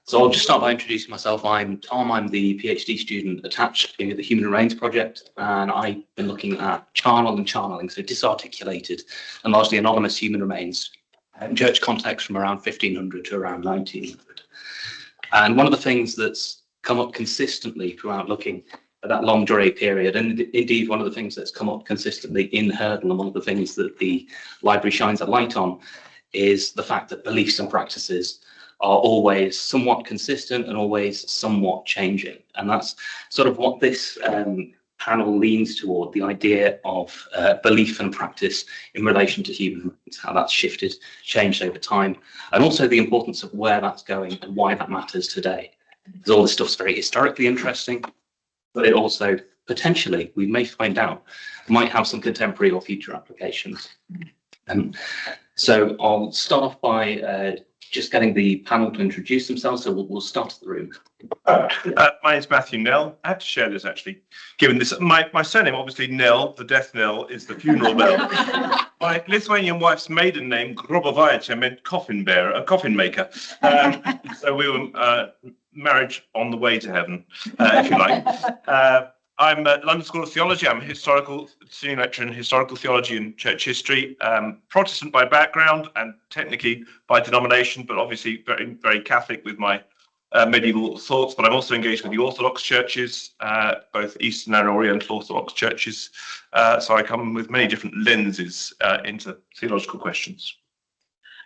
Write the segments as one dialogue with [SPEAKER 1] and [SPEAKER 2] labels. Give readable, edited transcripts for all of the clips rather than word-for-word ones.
[SPEAKER 1] So I'll just start by introducing myself. I'm Tom. I'm the PhD student attached to the Human Remains Project, and I've been looking at charnel and charneling, so disarticulated and largely anonymous human remains in church context from around 1500 to around 1900. And one of the things that's come up consistently throughout looking at that longue durée period, and indeed one of the things that's come up consistently in Hurdle, and one of the things that the library shines a light on, is the fact that beliefs and practices are always somewhat consistent and always somewhat changing. And that's sort of what this panel leans toward, the idea of belief and practice in relation to human rights, how that's shifted, changed over time, and also the importance of where that's going and why that matters today. Because all this stuff's very historically interesting, but it also potentially, we may find out, might have some contemporary or future applications. So I'll start off by just getting the panel to introduce themselves. So we'll start at the room.
[SPEAKER 2] My name's Matthew Knell. I have to share this actually, given this. My surname, obviously Knell, the death knell, is the funeral bell. My Lithuanian wife's maiden name, Grobovaitė, meant coffin bearer, a coffin maker. So we were marriage on the way to heaven, if you like. I'm at London School of Theology. I'm a senior lecturer in historical theology and church history, Protestant by background and technically by denomination, but obviously very, very Catholic with my medieval thoughts. But I'm also engaged with the Orthodox churches, both Eastern and Oriental Orthodox churches. So I come with many different lenses into theological questions.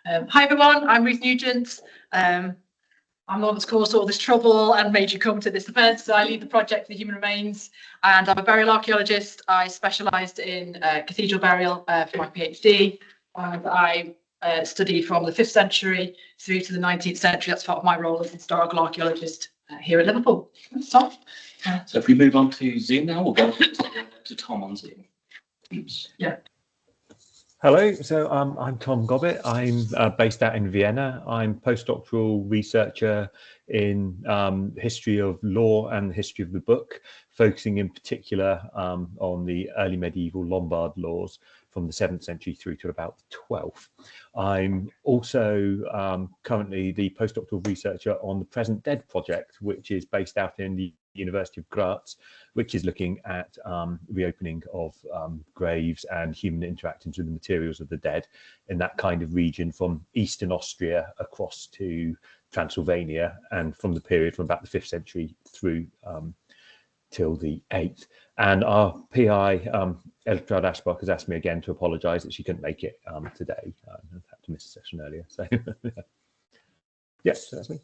[SPEAKER 3] Hi everyone, I'm Ruth Nugent. I'm the one that's caused all this trouble and made you come to this event. So I lead the project for the human remains, and I'm a burial archaeologist. I specialised in cathedral burial for my PhD, and I studied from the 5th century through to the 19th century. That's part of my role as a historical archaeologist here at Liverpool. So
[SPEAKER 1] if we move on to Zoom now, we'll go to Tom on Zoom. Oops.
[SPEAKER 3] Yeah.
[SPEAKER 4] Hello, so I'm Tom Gobbitt. I'm based out in Vienna. I'm postdoctoral researcher in history of law and history of the book, focusing in particular on the early medieval Lombard laws from the 7th century through to about the 12th. I'm also currently the postdoctoral researcher on the Present Dead project, which is based out in the University of Graz, which is looking at reopening of graves and human interactions with the materials of the dead in that kind of region from Eastern Austria across to Transylvania, and from the period from about the 5th century through till the 8th. And our PI, Eltrud Asbach, has asked me again to apologise that she couldn't make it today. I had to miss a session earlier. So yes, that's me.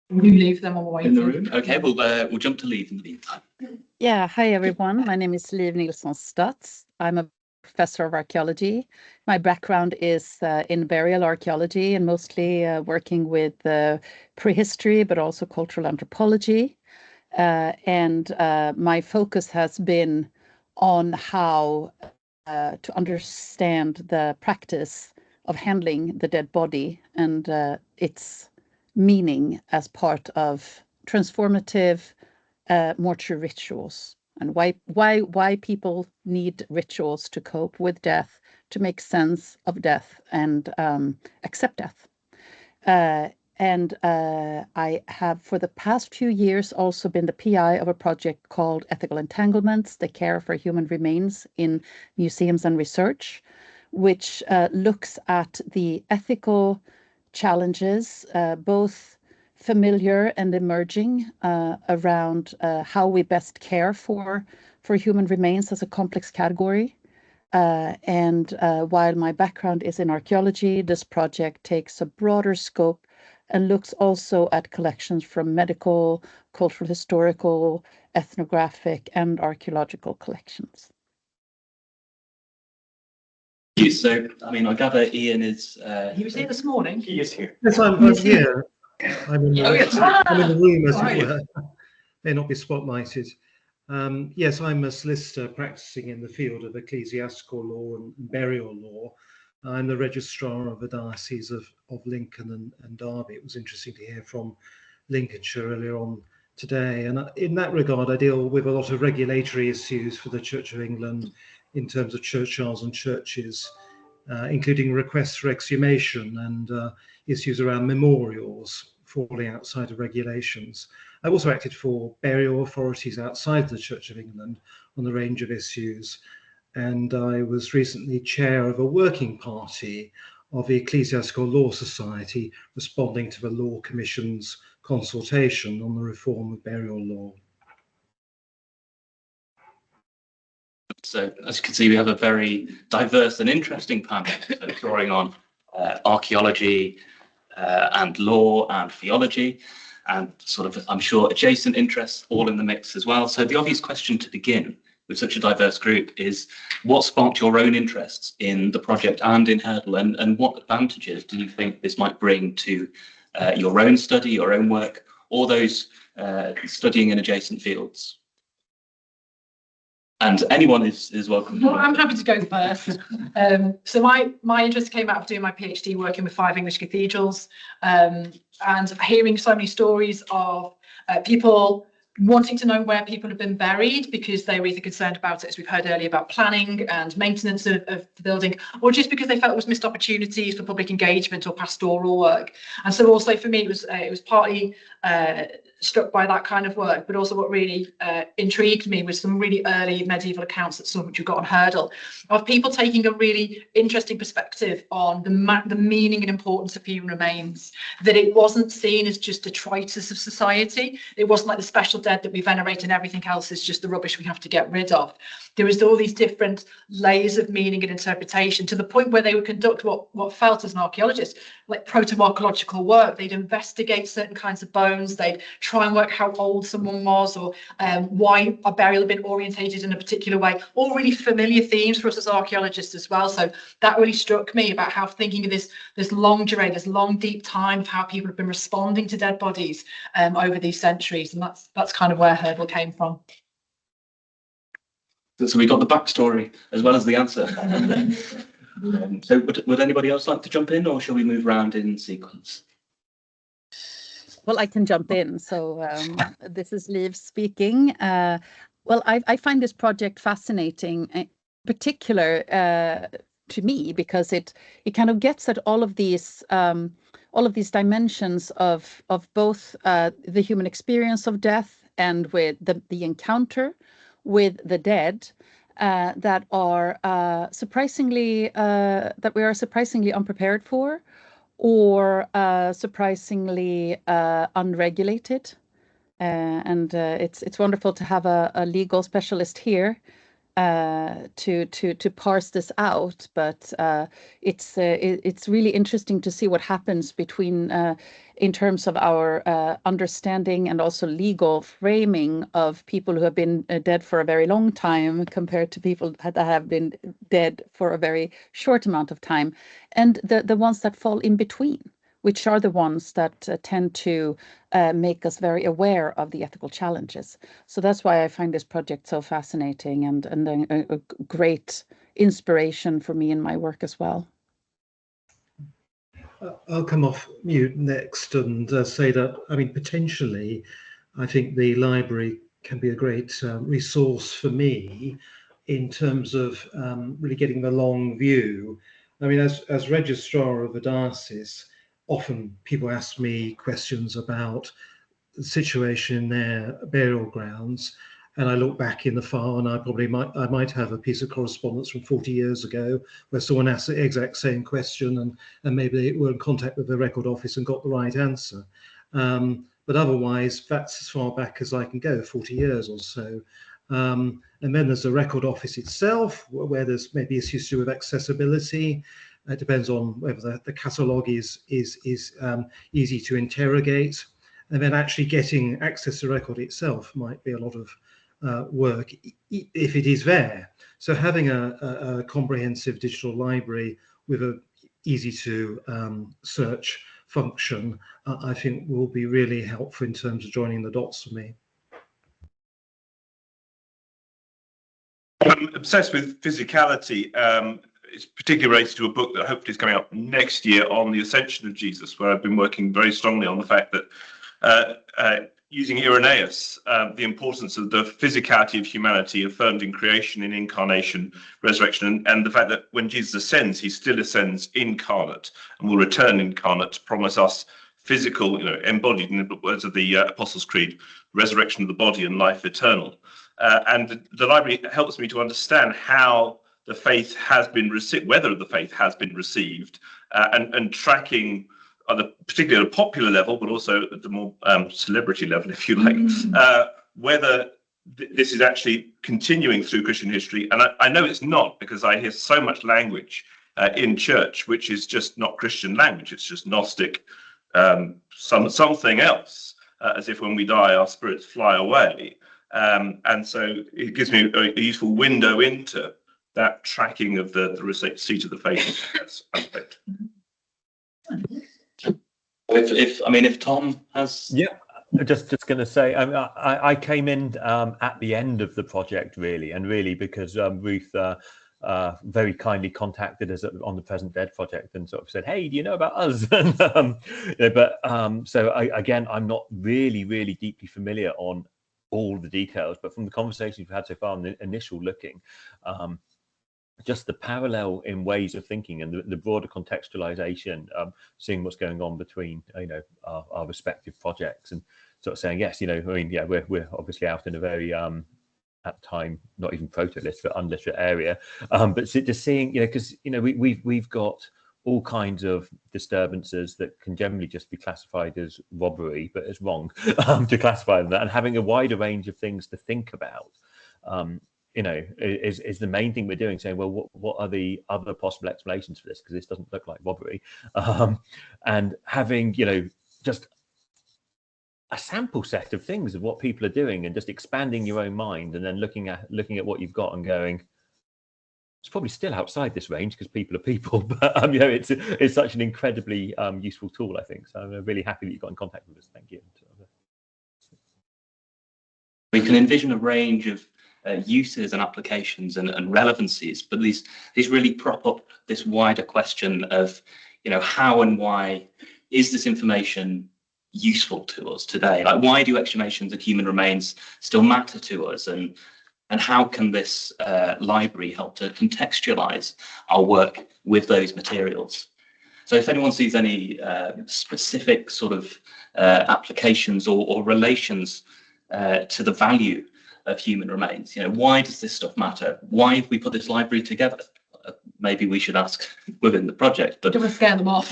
[SPEAKER 3] Will you leave them all
[SPEAKER 1] in the room? Okay, we'll jump to Liv in the meantime.
[SPEAKER 5] Yeah, hi everyone. My name is Liv Nilsson-Stutz. I'm a professor of archaeology. My background is in burial archaeology and mostly working with prehistory, but also cultural anthropology. And my focus has been on how to understand the practice of handling the dead body and its meaning as part of transformative mortuary rituals, and why people need rituals to cope with death, to make sense of death and accept death. And I have for the past few years also been the PI of a project called Ethical Entanglements, the care for human remains in museums and research, which looks at the ethical challenges, both familiar and emerging, around how we best care for human remains as a complex category. And while my background is in archaeology, this project takes a broader scope and looks also at collections from medical, cultural, historical, ethnographic, and archaeological collections.
[SPEAKER 1] So, I mean, I gather Ian is...
[SPEAKER 3] He was here this morning.
[SPEAKER 1] He is here.
[SPEAKER 6] Yes, I'm here. I'm in the room, as it were. May not be spotlighted. Yes, I'm a solicitor practicing in the field of ecclesiastical law and burial law. I'm the registrar of the Diocese of Lincoln and Derby. It was interesting to hear from Lincolnshire earlier on today. And in that regard, I deal with a lot of regulatory issues for the Church of England in terms of churchyards and churches, including requests for exhumation and issues around memorials falling outside of regulations. I've also acted for burial authorities outside the Church of England on a range of issues. And I was recently chair of a working party of the Ecclesiastical Law Society, responding to the Law Commission's consultation on the reform of burial law.
[SPEAKER 1] So, as you can see, we have a very diverse and interesting panel, so drawing on archaeology and law and theology, and sort of, I'm sure, adjacent interests all in the mix as well. So the obvious question to begin with such a diverse group is, what sparked your own interests in the project and in Hurdle, and what advantages do you think this might bring to your own study, your own work, or those studying in adjacent fields? And anyone is welcome.
[SPEAKER 3] Well, I'm happy to go first. So my interest came out of doing my PhD working with 5 English cathedrals, and hearing so many stories of people wanting to know where people have been buried because they were either concerned about it, as we've heard earlier, about planning and maintenance of the building, or just because they felt it was missed opportunities for public engagement or pastoral work. And so also for me, it was partly struck by that kind of work, but also what really intrigued me was some really early medieval accounts that some of which you've got on Hurdle, of people taking a really interesting perspective on the meaning and importance of human remains, that it wasn't seen as just a detritus of society. It wasn't like the special dead that we venerate and everything else is just the rubbish we have to get rid of. There was all these different layers of meaning and interpretation, to the point where they would conduct what felt, as an archaeologist, like proto-archaeological work. They'd investigate certain kinds of bones, they'd try and work how old someone was, or why a burial had been orientated in a particular way. All really familiar themes for us as archaeologists as well. So that really struck me about how thinking of this long duration, this long deep time of how people have been responding to dead bodies over these centuries. And that's kind of where Hurdle came from.
[SPEAKER 1] So we got the backstory as well as the answer. So would anybody else like to jump in, or shall we move around in sequence?
[SPEAKER 5] Well, I can jump in. So this is Liv speaking. Well, I find this project fascinating, in particular to me, because it kind of gets at all of these dimensions of both the human experience of death and with the encounter with the dead that we are surprisingly unprepared for, or surprisingly unregulated. And it's wonderful to have a legal specialist here to parse this out, but it's really interesting to see what happens between in terms of our understanding and also legal framing of people who have been dead for a very long time compared to people that have been dead for a very short amount of time, and the ones that fall in between, which are the ones that tend to make us very aware of the ethical challenges. So that's why I find this project so fascinating and a great inspiration for me in my work as well.
[SPEAKER 6] I'll come off mute next and say that, I mean, potentially, I think the library can be a great resource for me in terms of really getting the long view. I mean, as registrar of a diocese, often people ask me questions about the situation in their burial grounds, and I look back in the file and I might have a piece of correspondence from 40 years ago where someone asked the exact same question, and maybe they were in contact with the record office and got the right answer. But otherwise, that's as far back as I can go, 40 years or so. And then there's the record office itself, where there's maybe issues to do with accessibility. It depends on whether the catalogue is easy to interrogate, and then actually getting access to the record itself might be a lot of work if it is there. So having a comprehensive digital library with a easy to search function, I think will be really helpful in terms of joining the dots for me.
[SPEAKER 2] I'm obsessed with physicality. It's particularly related to a book that hopefully is coming out next year on the Ascension of Jesus, where I've been working very strongly on the fact that using Irenaeus, the importance of the physicality of humanity affirmed in creation, in incarnation, resurrection, and the fact that when Jesus ascends, he still ascends incarnate and will return incarnate to promise us physical, embodied in the words of the Apostles' Creed, resurrection of the body and life eternal. And the library helps me to understand how the faith has been received, whether the faith has been received, and tracking, particularly at a popular level, but also at the more celebrity level, if you like, whether this is actually continuing through Christian history. And I know it's not, because I hear so much language in church which is just not Christian language. It's just Gnostic, something else, as if when we die our spirits fly away. And so it gives me a useful window into that tracking of the receipt of the faith aspect.
[SPEAKER 1] If Tom has,
[SPEAKER 4] just going to say, I came in at the end of the project, really because Ruth very kindly contacted us on the Present Dead project and sort of said, "Hey, do you know about us?" So again, I'm not really deeply familiar on all the details, but from the conversations we've had so far and the initial looking, just the parallel in ways of thinking and the broader contextualization, seeing what's going on between our respective projects, and sort of saying, yes, we're obviously out in a very at the time not even proto-literate, unliterate area, but just seeing, because we've got all kinds of disturbances that can generally just be classified as robbery, but it's wrong to classify them that, and having a wider range of things to think about is the main thing we're doing, saying, well, what are the other possible explanations for this, because this doesn't look like robbery, and having just a sample set of things of what people are doing, and just expanding your own mind, and then looking at what you've got and going, it's probably still outside this range because people are people, but it's such an incredibly useful tool, I think. So I'm really happy that you got in contact with us. Thank you.
[SPEAKER 1] We can envision a range of uses and applications and relevancies, but these really prop up this wider question of how and why is this information useful to us today? Like, why do exhumations and human remains still matter to us, and how can this library help to contextualize our work with those materials? So if anyone sees any specific sort of applications or relations to the value of human remains, why does this stuff matter? Why have we put this library together? Maybe we should ask within the project. But
[SPEAKER 3] don't want to scare them off.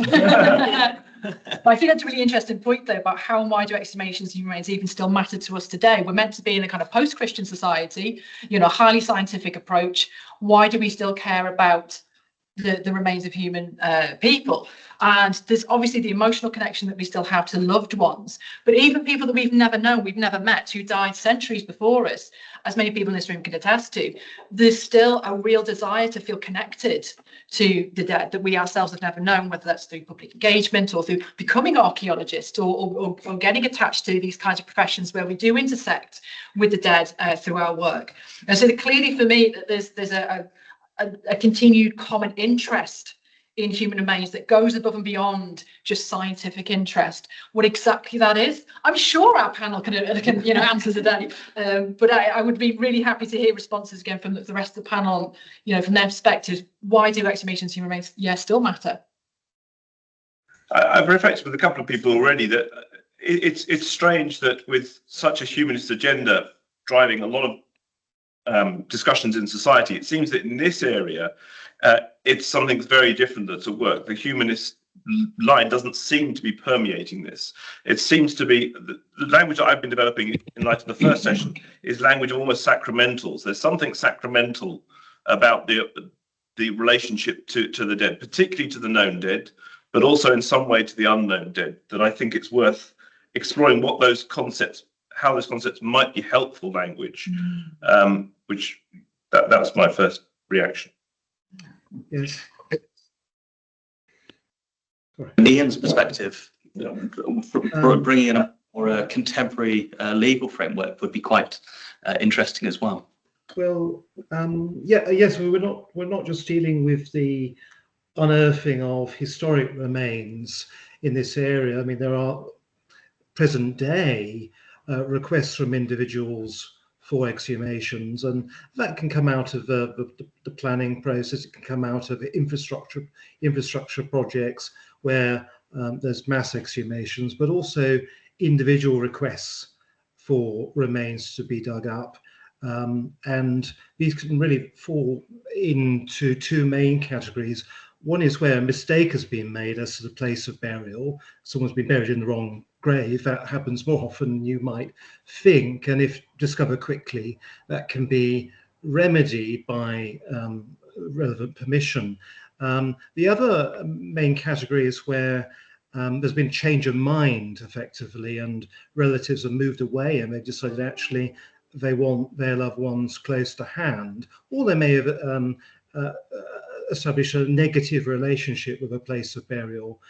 [SPEAKER 3] But I think that's a really interesting point, though, about how and why do exhumations and human remains even still matter to us today? We're meant to be in a kind of post-Christian society, highly scientific approach. Why do we still care about the remains of human people? And there's obviously the emotional connection that we still have to loved ones, but even people that we've never known, we've never met, who died centuries before us, as many people in this room can attest to, there's still a real desire to feel connected to the dead that we ourselves have never known, whether that's through public engagement or through becoming archaeologists or getting attached to these kinds of professions where we do intersect with the dead through our work. And so clearly for me, that there's a continued common interest in human remains that goes above and beyond just scientific interest. What exactly that is, I'm sure our panel can answer today. But I would be really happy to hear responses again from the rest of the panel, from their perspective. Why do exhumations and human remains, still matter?
[SPEAKER 2] I've reflected with a couple of people already that it's strange that with such a humanist agenda driving a lot of discussions in society, it seems that in this area it's something very different that's at work. The humanist line doesn't seem to be permeating this. It seems to be the language that I've been developing in light of the first session is language of almost sacramentals. There's something sacramental about the relationship to the dead, particularly to the known dead, but also in some way to the unknown dead, that I think it's worth exploring how those concepts might be helpful language, which that was my first reaction.
[SPEAKER 6] Yes.
[SPEAKER 1] Ian's perspective, bringing in a more contemporary legal framework would be quite interesting as well.
[SPEAKER 6] Well, yes, we're not just dealing with the unearthing of historic remains in this area. I mean, there are present day requests from individuals for exhumations, and that can come out of the planning process. It can come out of infrastructure projects where there's mass exhumations, but also individual requests for remains to be dug up. And these can really fall into two main categories. One is where a mistake has been made as to the place of burial. Someone's been buried in the wrong grave. That happens more often than you might think, and if discovered quickly, that can be remedied by relevant permission. The other main category is where there's been change of mind, effectively, and relatives have moved away and they've decided actually they want their loved ones close to hand, or they may have established a negative relationship with a place of burial,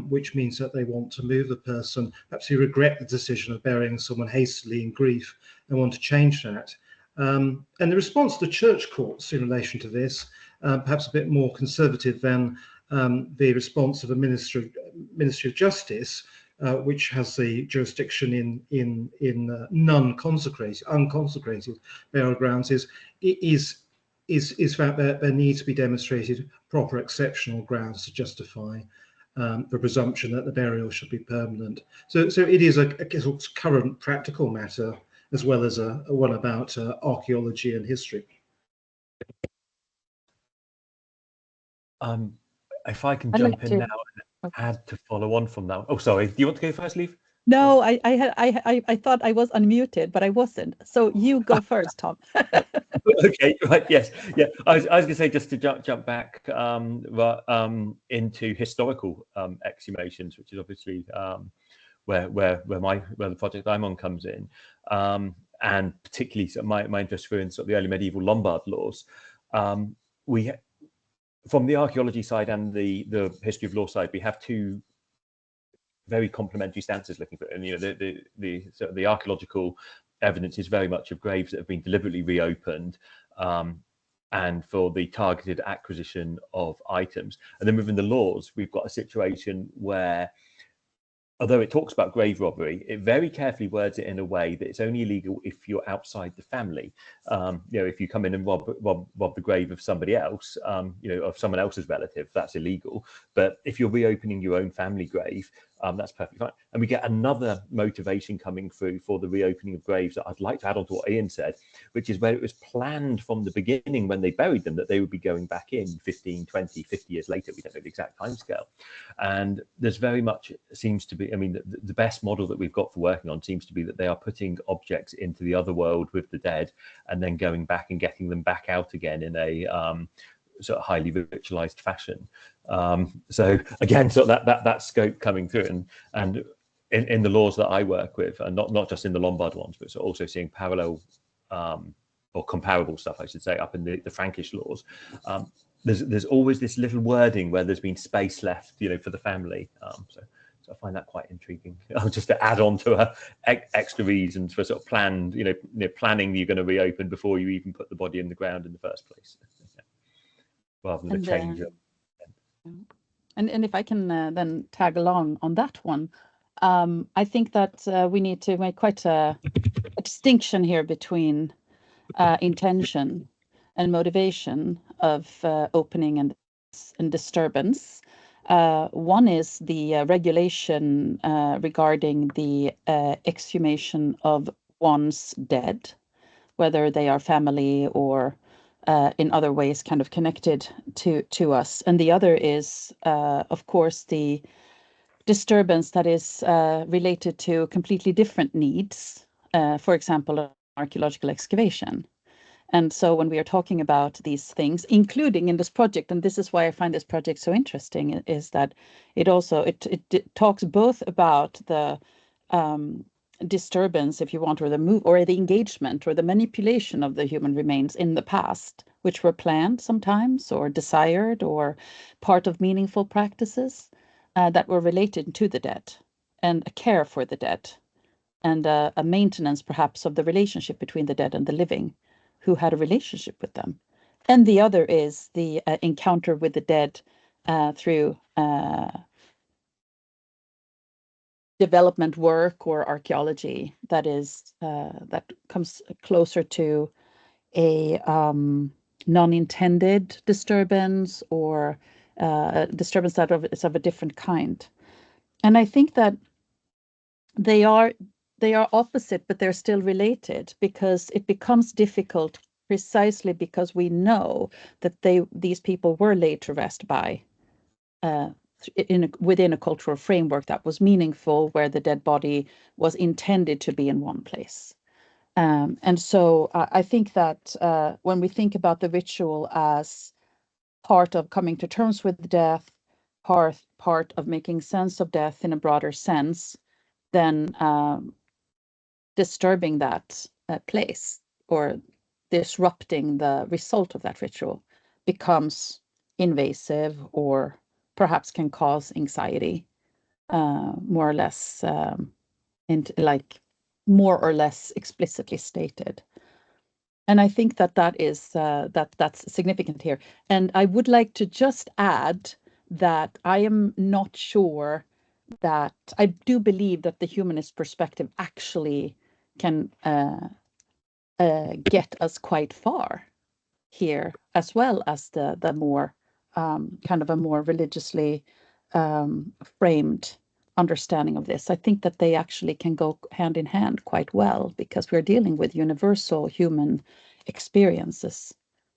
[SPEAKER 6] which means that they want to move the person. Perhaps they regret the decision of burying someone hastily in grief and want to change that. And the response to the church courts in relation to this, perhaps a bit more conservative than the response of the Ministry of Justice, which has the jurisdiction in unconsecrated burial grounds, is that there needs to be demonstrated proper exceptional grounds to justify the presumption that the burial should be permanent. So it is a current practical matter as well as a one about archaeology and history.
[SPEAKER 4] If I can jump in now and add to follow on from that. Oh, sorry. Do you want to go first, Liv?
[SPEAKER 5] No, I thought I was unmuted, but I wasn't. So you go first, Tom.
[SPEAKER 4] Okay, right. Yes, yeah. I was going to say, just to jump back into historical exhumations, which is obviously where the project I'm on comes in, and particularly my interest for in sort of the early medieval Lombard laws. From the archaeology side and the history of law side, we have two very complementary stances looking for it. And the archaeological evidence is very much of graves that have been deliberately reopened, and for the targeted acquisition of items. And then within the laws, we've got a situation where, although it talks about grave robbery, it very carefully words it in a way that it's only illegal if you're outside the family. If you come in and rob the grave of somebody else, of someone else's relative, that's illegal. But if you're reopening your own family grave, that's perfectly fine. And we get another motivation coming through for the reopening of graves that I'd like to add on to what Ian said, which is where it was planned from the beginning when they buried them that they would be going back in 15, 20, 50 years later. We don't know the exact timescale. And there's very much seems to be, the best model that we've got for working on seems to be that they are putting objects into the other world with the dead and then going back and getting them back out again in a sort of highly ritualized fashion. So again, sort of that scope coming through, and in the laws that I work with, and not just in the Lombard ones, but also seeing parallel or comparable stuff, I should say, up in the Frankish laws. There's always this little wording where there's been space left, for the family. So I find that quite intriguing. Just to add on to extra reasons for sort of planned, planning you're going to reopen before you even put the body in the ground in the first place, rather than a change of.
[SPEAKER 5] And if I can then tag along on that one, I think that we need to make quite a distinction here between intention and motivation of opening and disturbance. One is the regulation regarding the exhumation of one's dead, whether they are family or in other ways kind of connected to us. And the other is, of course, the disturbance that is related to completely different needs, for example, archaeological excavation. And so when we are talking about these things, including in this project, and this is why I find this project so interesting, is that it also it talks both about the disturbance, if you want, or the move, or the engagement, or the manipulation of the human remains in the past, which were planned sometimes, or desired, or part of meaningful practices that were related to the dead, and a care for the dead, and a maintenance perhaps of the relationship between the dead and the living, who had a relationship with them. And the other is the encounter with the dead through development work or archaeology that is that comes closer to a non-intended disturbance or a disturbance that is of a different kind. And I think that they are opposite, but they're still related, because it becomes difficult precisely because we know that these people were laid to rest by within a cultural framework that was meaningful, where the dead body was intended to be in one place. And so I think that when we think about the ritual as part of coming to terms with death, part of making sense of death in a broader sense, then disturbing that place or disrupting the result of that ritual becomes invasive, or perhaps can cause anxiety, more or less, more or less explicitly stated. And I think that is that's significant here. And I would like to just add that I am not sure that I do believe that the humanist perspective actually can get us quite far here, as well as the more kind of a more religiously framed understanding of this. I think that they actually can go hand in hand quite well, because we're dealing with universal human experiences.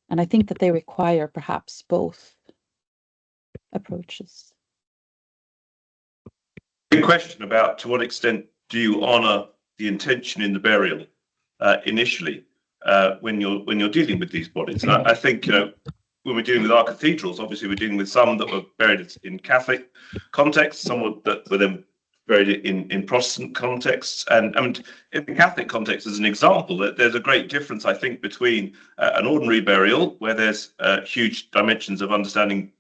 [SPEAKER 5] And I think that they require perhaps both approaches.
[SPEAKER 2] Big question about to what extent do you honour the intention in the burial initially when you're dealing with these bodies? And I think, you know, when we're dealing with our cathedrals, obviously we're dealing with some that were buried in Catholic contexts, some that were then buried in Protestant contexts, and in the Catholic context, as an example, there's a great difference, I think, between an ordinary burial, where there's huge dimensions of understanding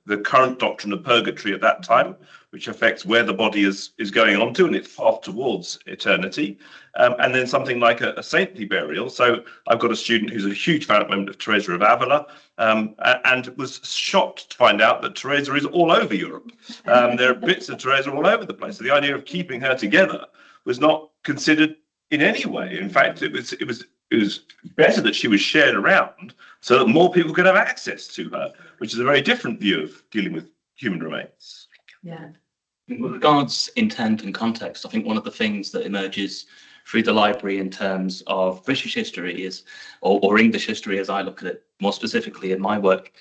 [SPEAKER 2] the current doctrine of purgatory at that time, which affects where the body is going on to and its path towards eternity, and then something like a saintly burial. So I've got a student who's a huge fan of Teresa of Avila, and was shocked to find out that Teresa is all over Europe. There are bits of Teresa all over the place. So the idea of keeping her together was not considered in any way. In fact, it was better that she was shared around so that more people could have access to her, which is a very different view of dealing with human remains.
[SPEAKER 3] Yeah.
[SPEAKER 1] With regards intent and context, I think one of the things that emerges through the library in terms of British history is, or English history as I look at it more specifically in my work,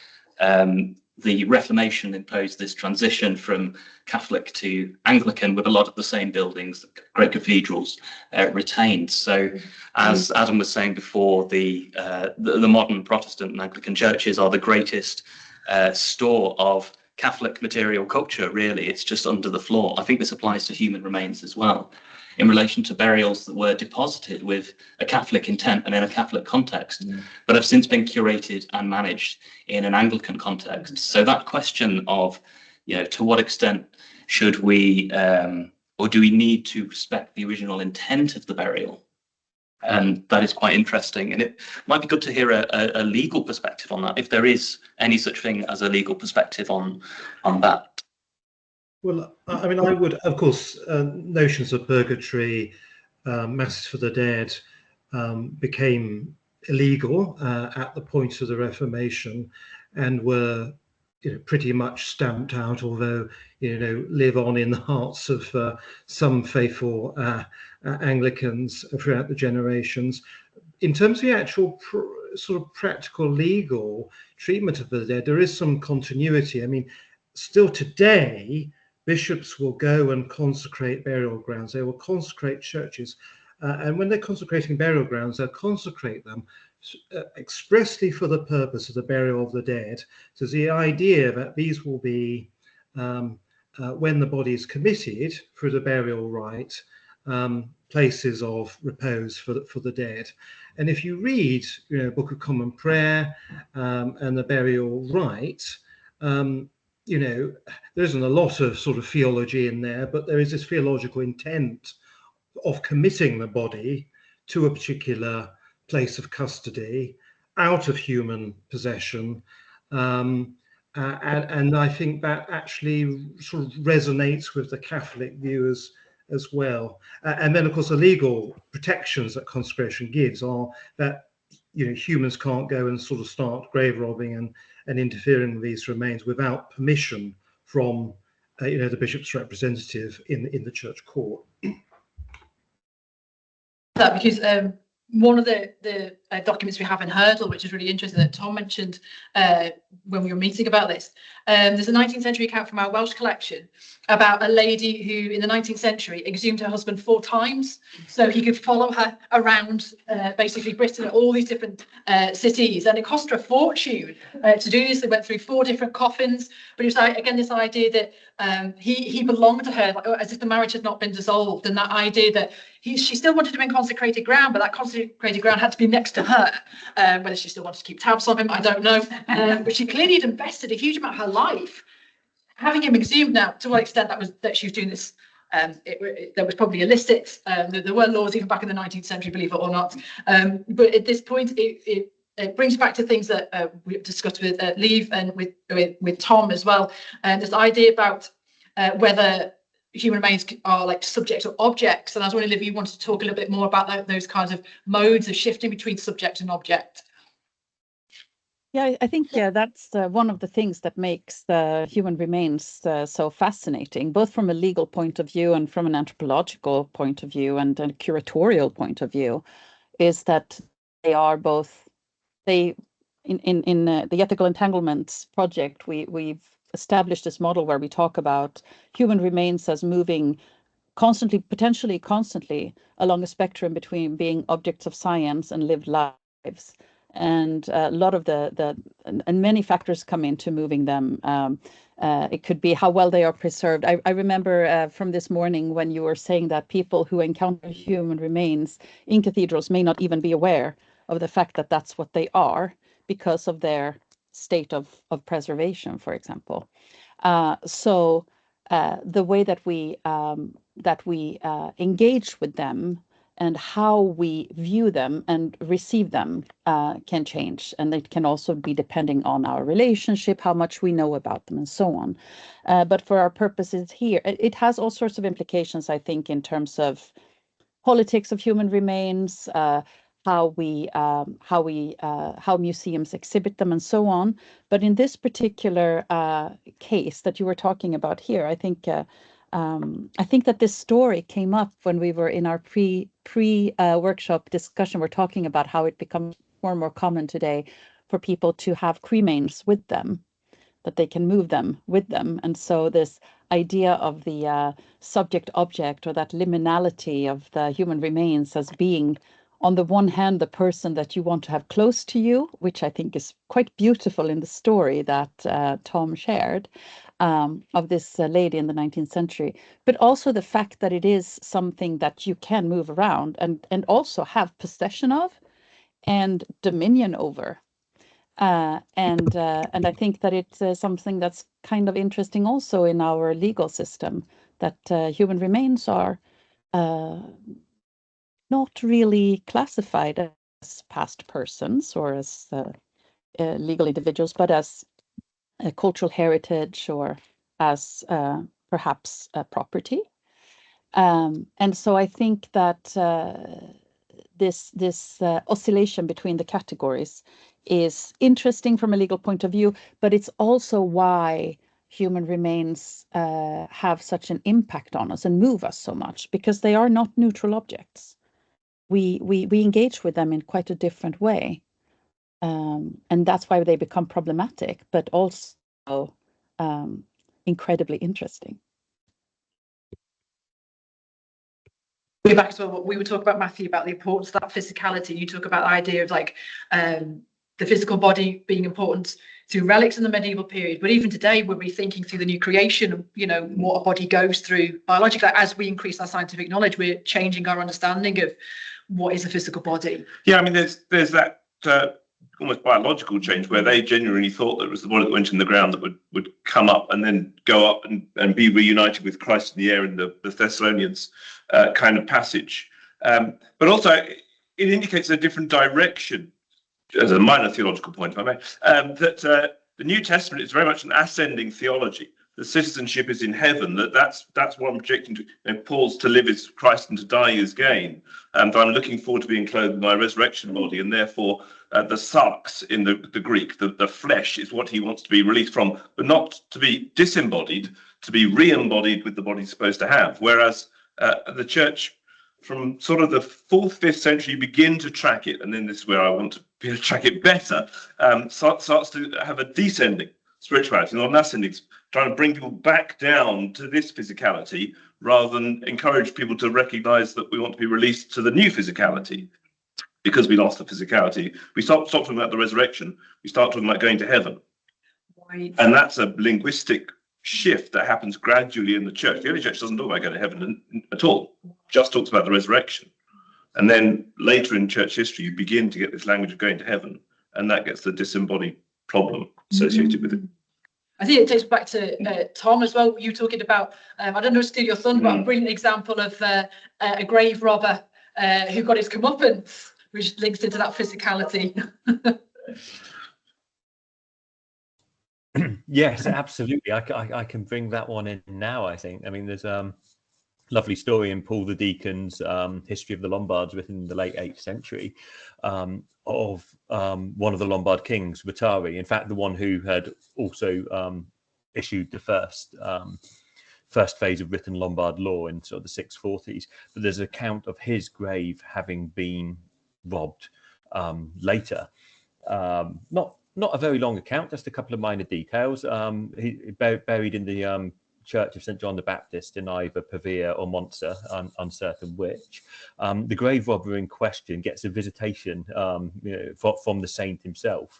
[SPEAKER 1] the Reformation imposed this transition from Catholic to Anglican with a lot of the same buildings, the great cathedrals retained. So as Adam was saying before, the modern Protestant and Anglican churches are the greatest store of Catholic material culture, really. It's just under the floor. I think this applies to human remains as well, in relation to burials that were deposited with a Catholic intent and in a Catholic context, but have since been curated and managed in an Anglican context. So that question of, you know, to what extent should we, or do we need to respect the original intent of the burial? And that is quite interesting. And it might be good to hear a legal perspective on that, if there is any such thing as a legal perspective on that.
[SPEAKER 6] Well, I mean, I would, of course, notions of purgatory, masses for the dead, became illegal at the point of the Reformation, and were, you know, pretty much stamped out, although, you know, live on in the hearts of some faithful Anglicans throughout the generations. In terms of the actual sort of practical legal treatment of the dead, there is some continuity. I mean, still today, bishops will go and consecrate burial grounds. They will consecrate churches. And when they're consecrating burial grounds, they'll consecrate them expressly for the purpose of the burial of the dead. So the idea that these will be, when the body is committed through the burial rite, places of repose for the dead. And if you read, you know, Book of Common Prayer and the burial rite, you know, there isn't a lot of sort of theology in there, but there is this theological intent of committing the body to a particular place of custody, out of human possession. And I think that actually sort of resonates with the Catholic view as well. And then, of course, the legal protections that consecration gives are that humans can't go and sort of start grave robbing and interfering with these remains without permission from the bishop's representative in the church court.
[SPEAKER 3] That because one of the documents we have in HRDL, which is really interesting, that Tom mentioned when we were meeting about this. There's a 19th century account from our Welsh collection about a lady who in the 19th century exhumed her husband 4 times so he could follow her around basically Britain at all these different cities, and it cost her a fortune to do this. They went through 4 different coffins, but it was like, again, this idea that he belonged to her, like, as if the marriage had not been dissolved, and that idea that she still wanted to be in consecrated ground, but that consecrated ground had to be next to her. Whether she still wanted to keep tabs on him, I don't know. But she clearly had invested a huge amount of her life having him exhumed. Now, to what extent that she was doing this, that was probably illicit. There were laws even back in the 19th century, believe it or not. But at this point, it brings back to things that we've discussed with Liv and with Tom as well. And this idea about whether human remains are like subjects or objects. And I was wondering if you wanted to talk a little bit more about those kinds of modes of shifting between subject and object.
[SPEAKER 5] Yeah, I think that's one of the things that makes the human remains so fascinating, both from a legal point of view and from an anthropological point of view and a curatorial point of view, is that they are both. In the Ethical Entanglements project, we've established this model where we talk about human remains as moving constantly, potentially constantly, along a spectrum between being objects of science and lived lives. And a lot of and many factors come into moving them. It could be how well they are preserved. I remember from this morning when you were saying that people who encounter human remains in cathedrals may not even be aware of the fact that that's what they are because of their state of preservation, for example. So the way that we engage with them and how we view them and receive them can change, and it can also be depending on our relationship, how much we know about them, and so on. But for our purposes here, it has all sorts of implications, I think, in terms of politics of human remains, how museums exhibit them, and so on. But in this particular case that you were talking about here, I think that this story came up when we were in our pre-workshop discussion. We're talking about how it becomes more and more common today for people to have cremains with them, that they can move them with them. And so this idea of the subject-object, or that liminality of the human remains as being, on the one hand, the person that you want to have close to you, which I think is quite beautiful in the story that Tom shared, of this lady in the 19th century, but also the fact that it is something that you can move around and also have possession of and dominion over. And I think that it's something that's kind of interesting also in our legal system, that human remains are not really classified as past persons or as legal individuals, but as a cultural heritage or as perhaps property. And so I think that this oscillation between the categories is interesting from a legal point of view, but it's also why human remains have such an impact on us and move us so much, because they are not neutral objects. We engage with them in quite a different way. And that's why they become problematic, but also incredibly interesting.
[SPEAKER 3] We're back to what we were talking about, Matthew, about the importance of that physicality. You talk about the idea of like the physical body being important through relics in the medieval period, but even today we're rethinking through the new creation, what a body goes through biologically. As we increase our scientific knowledge, we're changing our understanding of what is a physical body.
[SPEAKER 2] Yeah, I mean, there's that almost biological change where they genuinely thought that it was the body that went in the ground that would come up and then go up and be reunited with Christ in the air in the Thessalonians kind of passage. But also it indicates a different direction, as a minor theological point, if I may, that the New Testament is very much an ascending theology. the citizenship is in heaven, that's what I'm projecting to. Paul's to live is Christ and to die is gain. And I'm looking forward to being clothed in my resurrection body, and therefore the sarx in the Greek, the flesh, is what he wants to be released from, but not to be disembodied, to be re-embodied with the body he's supposed to have. Whereas the church, from sort of the 4th, 5th century, begin to track it, and then this is where I want to be able to track it better, starts to have a descending spirituality, not an ascending, trying to bring people back down to this physicality rather than encourage people to recognize that we want to be released to the new physicality because we lost the physicality. We stop talking about the resurrection, we start talking about going to heaven.
[SPEAKER 3] Right.
[SPEAKER 2] And that's a linguistic shift that happens gradually in the church. The early church doesn't talk about going to heaven at all, just talks about the resurrection. And then later in church history, you begin to get this language of going to heaven, and that gets the disembodied problem associated with it.
[SPEAKER 3] I think it takes back to Tom as well. You talking about, I don't know, steal your thunder, but a brilliant example of a grave robber who got his comeuppance, which links into that physicality.
[SPEAKER 4] Yes, absolutely. I can bring that one in now, I think. I mean, there's a lovely story in Paul the Deacon's History of the Lombards, written in the late 8th century, of one of the Lombard kings, Rotari. In fact, the one who had also issued the first phase of written Lombard law in sort of the 640s. But there's an account of his grave having been robbed later. Not a very long account, just a couple of minor details. He buried in the Church of St. John the Baptist in either Pavia or Monza, uncertain which. The grave robber in question gets a visitation from the saint himself.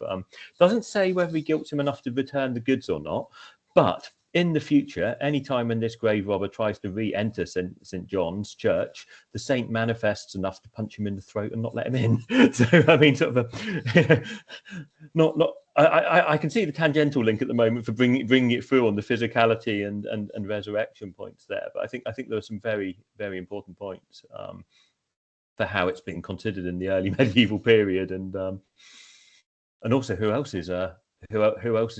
[SPEAKER 4] Doesn't say whether he guilts him enough to return the goods or not, but in the future, any time when this grave robber tries to re-enter St. John's Church, the saint manifests enough to punch him in the throat and not let him in. So, I mean, sort of I can see the tangential link at the moment for bringing it through on the physicality and resurrection points there. But I think there are some very, very important points for how it's been considered in the early medieval period, and also who else is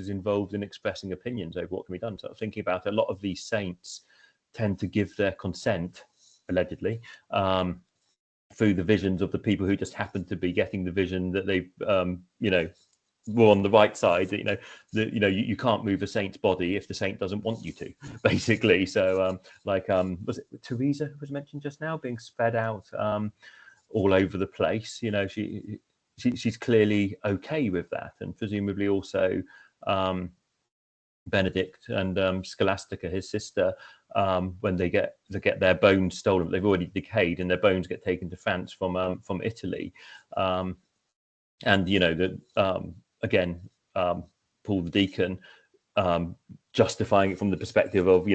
[SPEAKER 4] involved in expressing opinions over what can be done. So I'm thinking about a lot of these saints tend to give their consent, allegedly, through the visions of the people who just happen to be getting the vision that they, were on the right side. You can't move a saint's body if the saint doesn't want you to, basically. So, was it Teresa who was mentioned just now, being spread out all over the place? She's clearly okay with that, and presumably also Benedict and Scholastica, his sister, when they get their bones stolen, they've already decayed, and their bones get taken to France from Italy, again, Paul the Deacon justifying it from the perspective of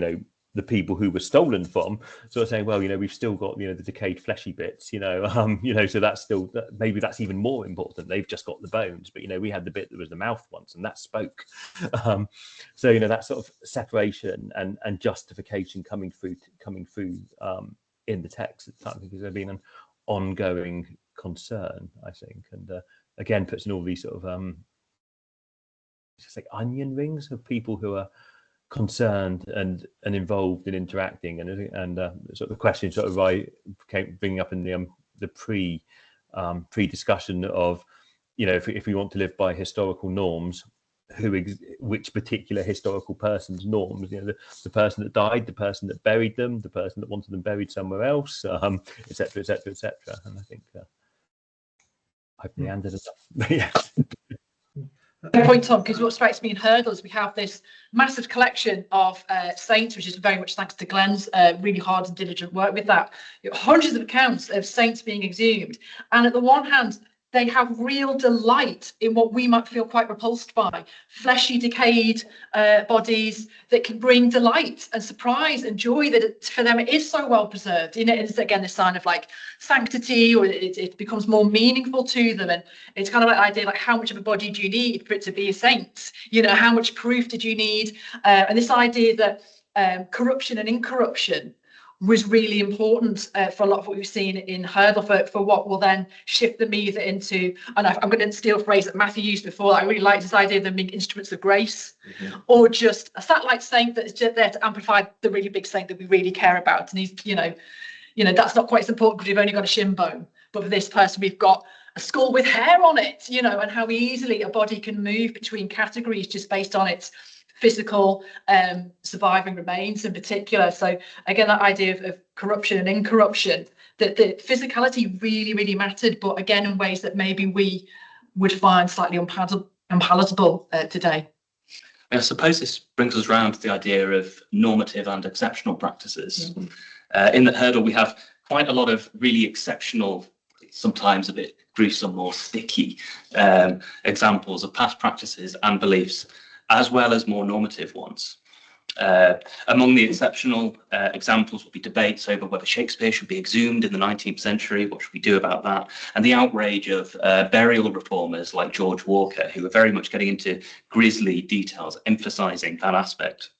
[SPEAKER 4] the people who were stolen from, sort of saying, well, we've still got the decayed fleshy bits, so that's still, maybe that's even more important. They've just got the bones, but we had the bit that was the mouth once, and that spoke. So that sort of separation and justification coming through in the text at the time, because there's been an ongoing concern, I think, and again puts in all these sort of just like onion rings of people who are concerned and involved in interacting, and sort of the question sort of bringing up in the pre-discussion of if we want to live by historical norms, which particular historical person's norms, the person that died, the person that buried them, the person that wanted them buried somewhere else, etc., etc., etc. And I think I've meandered enough. Yeah.
[SPEAKER 3] Good point, Tom, because what strikes me in Hurdle is we have this massive collection of saints, which is very much thanks to Glenn's really hard and diligent work with that. Hundreds of accounts of saints being exhumed. And at the one hand, they have real delight in what we might feel quite repulsed by, fleshy, decayed bodies that can bring delight and surprise and joy, that for them it is so well preserved. It's again this sign of like sanctity, or it becomes more meaningful to them. And it's kind of like the idea, like, how much of a body do you need for it to be a saint? How much proof did you need? And this idea that corruption and incorruption was really important for a lot of what we've seen in Hurdle for what will then shift them either into, and I'm going to steal a phrase that Matthew used before, I really liked this idea of them being instruments of grace, or just a satellite saint that's just there to amplify the really big saint that we really care about. And he's, you know, that's not quite as important because we've only got a shin bone, but for this person we've got a skull with hair on it, you know, and how easily a body can move between categories just based on its physical surviving remains in particular. So again, that idea of corruption and incorruption, that the physicality really, really mattered, but again, in ways that maybe we would find slightly unpalatable today.
[SPEAKER 1] I suppose this brings us round to the idea of normative and exceptional practices. In the Hurdle, we have quite a lot of really exceptional, sometimes a bit gruesome or sticky examples of past practices and beliefs, as well as more normative ones. Among the exceptional examples will be debates over whether Shakespeare should be exhumed in the 19th century, what should we do about that, and the outrage of burial reformers like George Walker, who are very much getting into grisly details, emphasising that aspect.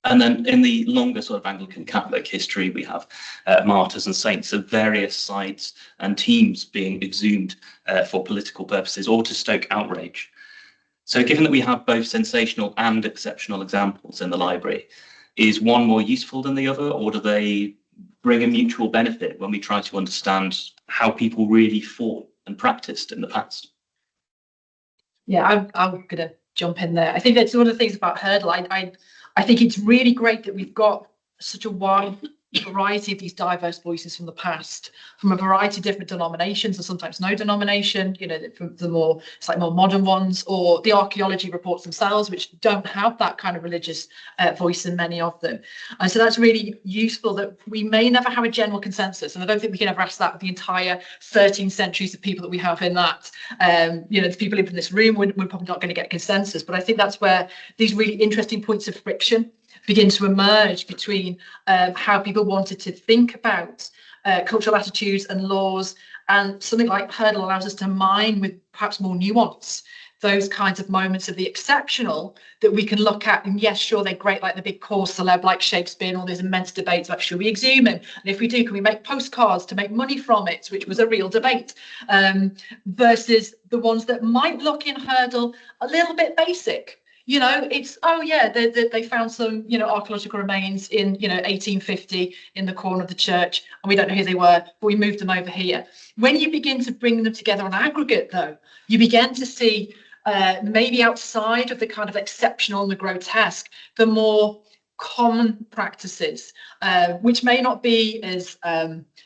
[SPEAKER 1] And then in the longer sort of Anglican Catholic history, we have martyrs and saints of various sides and teams being exhumed for political purposes or to stoke outrage. So given that we have both sensational and exceptional examples in the library, is one more useful than the other, or do they bring a mutual benefit when we try to understand how people really fought and practiced in the past?
[SPEAKER 3] Yeah, I'm going to jump in there. I think that's one of the things about Hurdle. I think it's really great that we've got such a wide variety of these diverse voices from the past, from a variety of different denominations, and sometimes no denomination, you know, from the more slightly more modern ones, or the archaeology reports themselves, which don't have that kind of religious voice in many of them. And so that's really useful, that we may never have a general consensus, and I don't think we can ever ask that with the entire 13 centuries of people that we have in that. You know, the people in this room, we're probably not going to get a consensus, but I think that's where these really interesting points of friction begin to emerge between how people wanted to think about cultural attitudes and laws, and something like Hurdle allows us to mine with perhaps more nuance those kinds of moments of the exceptional that we can look at. And yes, sure, they're great, like the big cause celeb like Shakespeare, and all these immense debates about should we exhume him, and if we do, can we make postcards to make money from it, which was a real debate, versus the ones that might look in Hurdle a little bit basic. You know, it's, oh yeah, they found some, you know, archaeological remains in, you know, 1850 in the corner of the church, and we don't know who they were, but we moved them over here. When you begin to bring them together on aggregate, though, you begin to see maybe outside of the kind of exceptional and the grotesque, the more common practices, which may not be as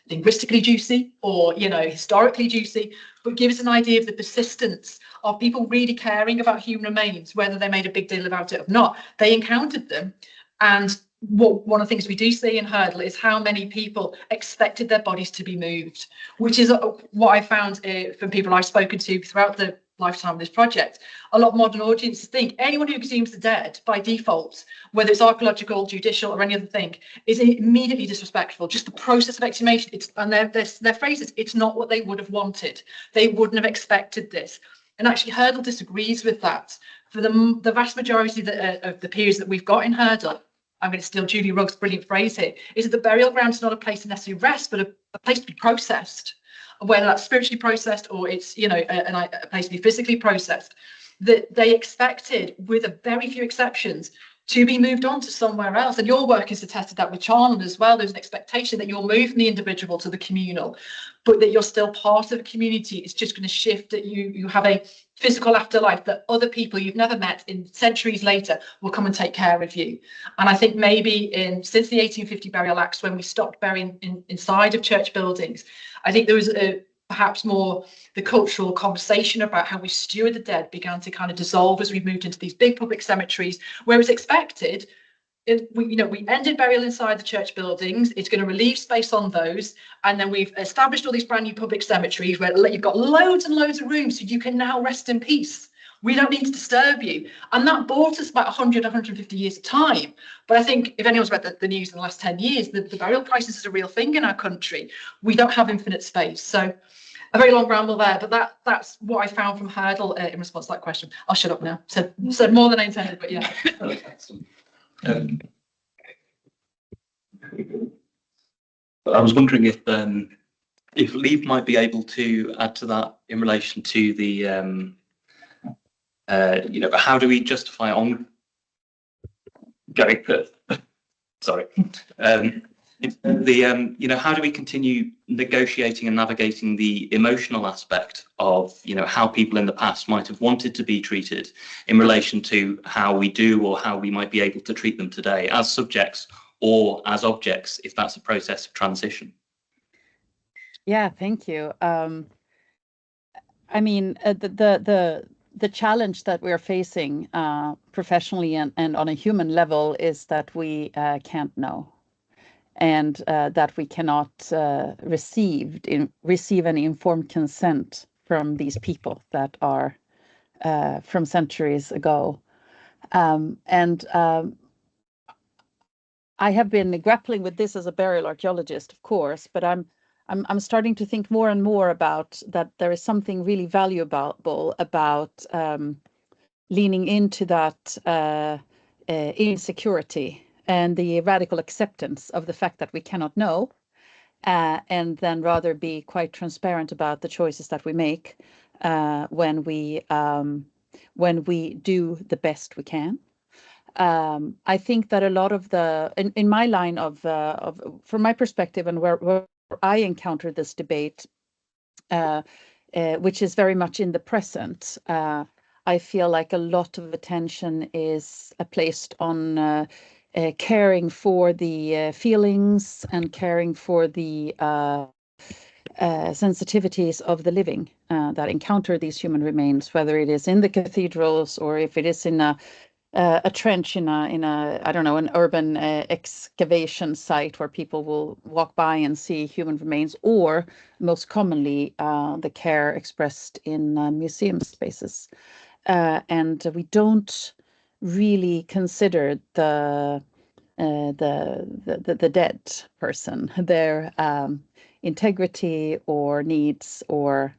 [SPEAKER 3] linguistically juicy or, you know, historically juicy, but give us an idea of the persistence of people really caring about human remains, whether they made a big deal about it or not. They encountered them. And one of the things we do see in Hurdle is how many people expected their bodies to be moved, which is what I found from people I've spoken to throughout the lifetime of this project. A lot of modern audiences think anyone who exhumes the dead by default, whether it's archaeological, judicial, or any other thing, is immediately disrespectful. Just the process of exhumation, and their phrases, it's not what they would have wanted. They wouldn't have expected this. And actually, Hurdle disagrees with that. For the vast majority of the periods that we've got in Hurdle, I'm going to steal Julie Rugg's brilliant phrase here, is that the burial ground is not a place to necessarily rest, but a place to be processed. Whether that's spiritually processed or it's, you know, a place to be physically processed, that they expected, with a very few exceptions, to be moved on to somewhere else. And your work has attested that with Charnel as well. There's an expectation that you'll move from the individual to the communal, but that you're still part of a community. It's just going to shift, that you have a physical afterlife, that other people you've never met in centuries later will come and take care of you. And I think maybe since the 1850 Burial Acts, when we stopped burying inside of church buildings, I think there was perhaps more the cultural conversation about how we steward the dead began to kind of dissolve as we moved into these big public cemeteries, where it's expected. We ended burial inside the church buildings. It's going to relieve space on those, and then we've established all these brand new public cemeteries where you've got loads and loads of rooms, so you can now rest in peace. We don't need to disturb you. And that bought us about 100, 150 years of time. But I think if anyone's read the news in the last 10 years, the burial crisis is a real thing in our country. We don't have infinite space. So a very long ramble there, but that's what I found from Hurdle in response to that question. I'll shut up now. Said more than I intended, but yeah.
[SPEAKER 1] I was wondering if Liv might be able to add to that in relation to the how do we justify on going sorry how do we continue negotiating and navigating the emotional aspect of how people in the past might have wanted to be treated in relation to how we do or how we might be able to treat them today as subjects or as objects, if that's a process of transition.
[SPEAKER 5] Yeah, thank you. I mean, the challenge that we are facing professionally and on a human level is that we can't know, and that we cannot receive any informed consent from these people that are from centuries ago. I have been grappling with this as a burial archaeologist, of course, but I'm starting to think more and more about that there is something really valuable about leaning into that insecurity and the radical acceptance of the fact that we cannot know, and then rather be quite transparent about the choices that we make when we do the best we can. I think that a lot of in my line of from my perspective and where I encounter this debate, which is very much in the present, I feel like a lot of attention is placed on caring for the feelings and caring for the sensitivities of the living that encounter these human remains, whether it is in the cathedrals or if it is in a trench in a I don't know, an urban excavation site where people will walk by and see human remains, or most commonly the care expressed in museum spaces, and we don't really consider the dead person, their integrity or needs, or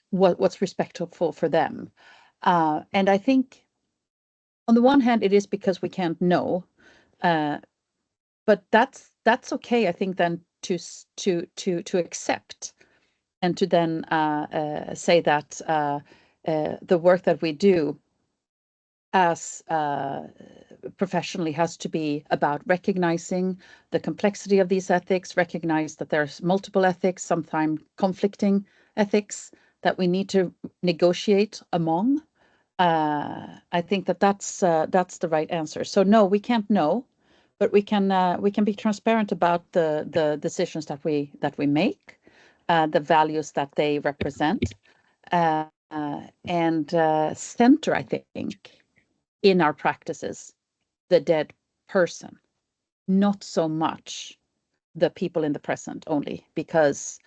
[SPEAKER 5] what's respectful for them. And I think on the one hand, it is because we can't know, but that's okay. I think then to accept and to then say that the work that we do as professionally has to be about recognizing the complexity of these ethics, recognize that there's multiple ethics, sometimes conflicting ethics that we need to negotiate among. I think that's the right answer. So no, we can't know, but we can be transparent about the decisions that we make, the values that they represent, and center, I think, in our practices the dead person, not so much the people in the present only, because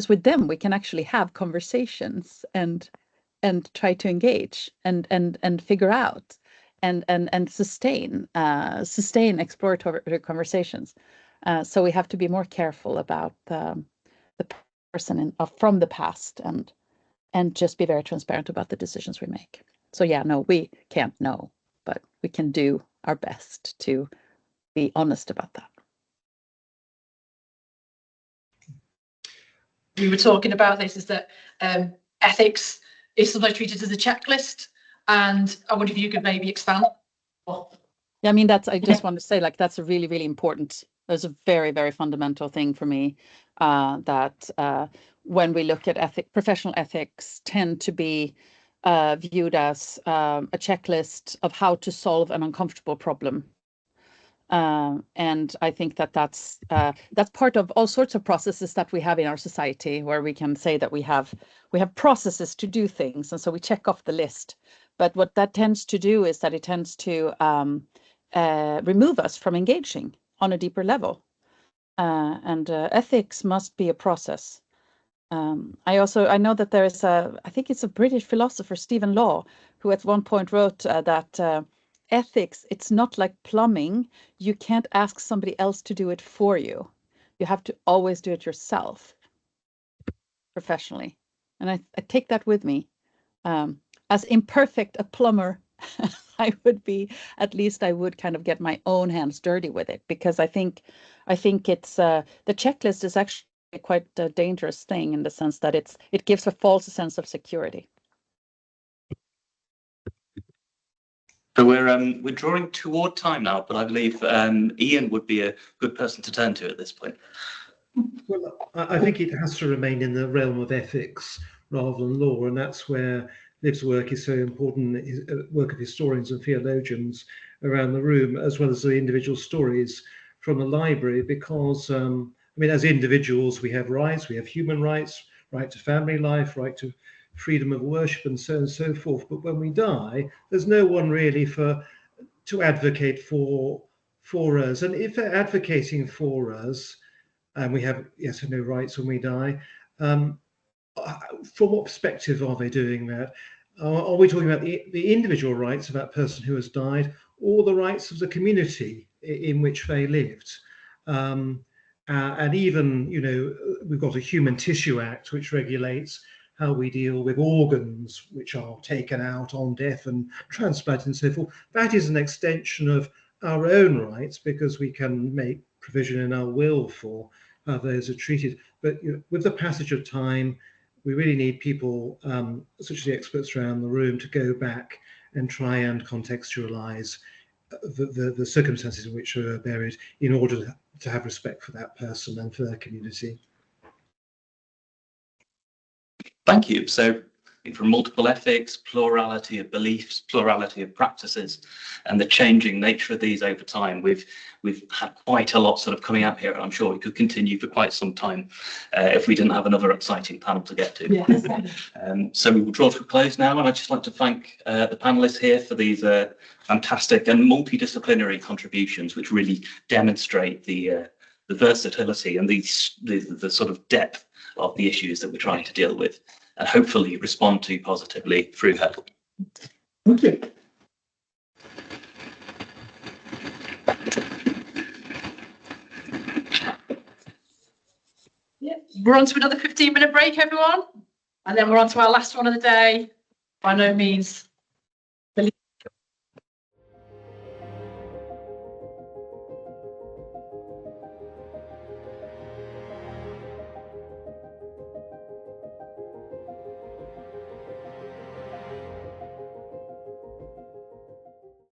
[SPEAKER 5] with them we can actually have conversations and try to engage and figure out and sustain exploratory conversations. So we have to be more careful about the person from the past and just be very transparent about the decisions we make. So yeah, no, we can't know, but we can do our best to be honest about that.
[SPEAKER 3] We were talking about this, is that ethics is sometimes treated as a checklist, and I wonder if you could maybe expand.
[SPEAKER 5] Yeah, I mean, I just want to say, like, that's a really, really important, there's a very, very fundamental thing for me, that when we look at professional ethics tend to be viewed as a checklist of how to solve an uncomfortable problem. And I think that's part of all sorts of processes that we have in our society, where we can say that we have processes to do things, and so we check off the list. But what that tends to do is that it tends to remove us from engaging on a deeper level. And ethics must be a process. I know that there is I think it's a British philosopher, Stephen Law, who at one point wrote that ethics, it's not like plumbing. You can't ask somebody else to do it for you. You have to always do it yourself professionally. And I take that with me. As imperfect a plumber I would be, at least I would kind of get my own hands dirty with it, because I think it's the checklist is actually quite a dangerous thing in the sense that it gives a false sense of security.
[SPEAKER 1] So we're drawing toward time now, but I believe Ian would be a good person to turn to at this point.
[SPEAKER 6] Well, I think it has to remain in the realm of ethics rather than law, and that's where Liv's work is so important, his work of historians and theologians around the room, as well as the individual stories from the library, because, I mean, as individuals, we have rights, we have human rights, right to family life, right to freedom of worship, and so on and so forth. But when we die, there's no one really to advocate for us. And if they're advocating for us, and we have yes or no rights when we die, from what perspective are they doing that? Are we talking about the individual rights of that person who has died, or the rights of the community in which they lived? And even, you know, we've got a Human Tissue Act which regulates how we deal with organs which are taken out on death and transplanted and so forth. That is an extension of our own rights, because we can make provision in our will for how those are treated. But you know, with the passage of time, we really need people, such as the experts around the room, to go back and try and contextualize the circumstances in which they were buried, in order to have respect for that person and for their community.
[SPEAKER 1] Thank you. So from multiple ethics, plurality of beliefs, plurality of practices, and the changing nature of these over time, we've had quite a lot sort of coming up here, and I'm sure we could continue for quite some time if we didn't have another exciting panel to get to.
[SPEAKER 3] Yes.
[SPEAKER 1] So we will draw to a close now, and I'd just like to thank the panelists here for these fantastic and multidisciplinary contributions, which really demonstrate the versatility and the sort of depth of the issues that we're trying to deal with, and hopefully respond to positively through help.
[SPEAKER 3] Thank you. Yeah, we're on to another 15-minute break, everyone, and then we're on to our last one of the day. By no means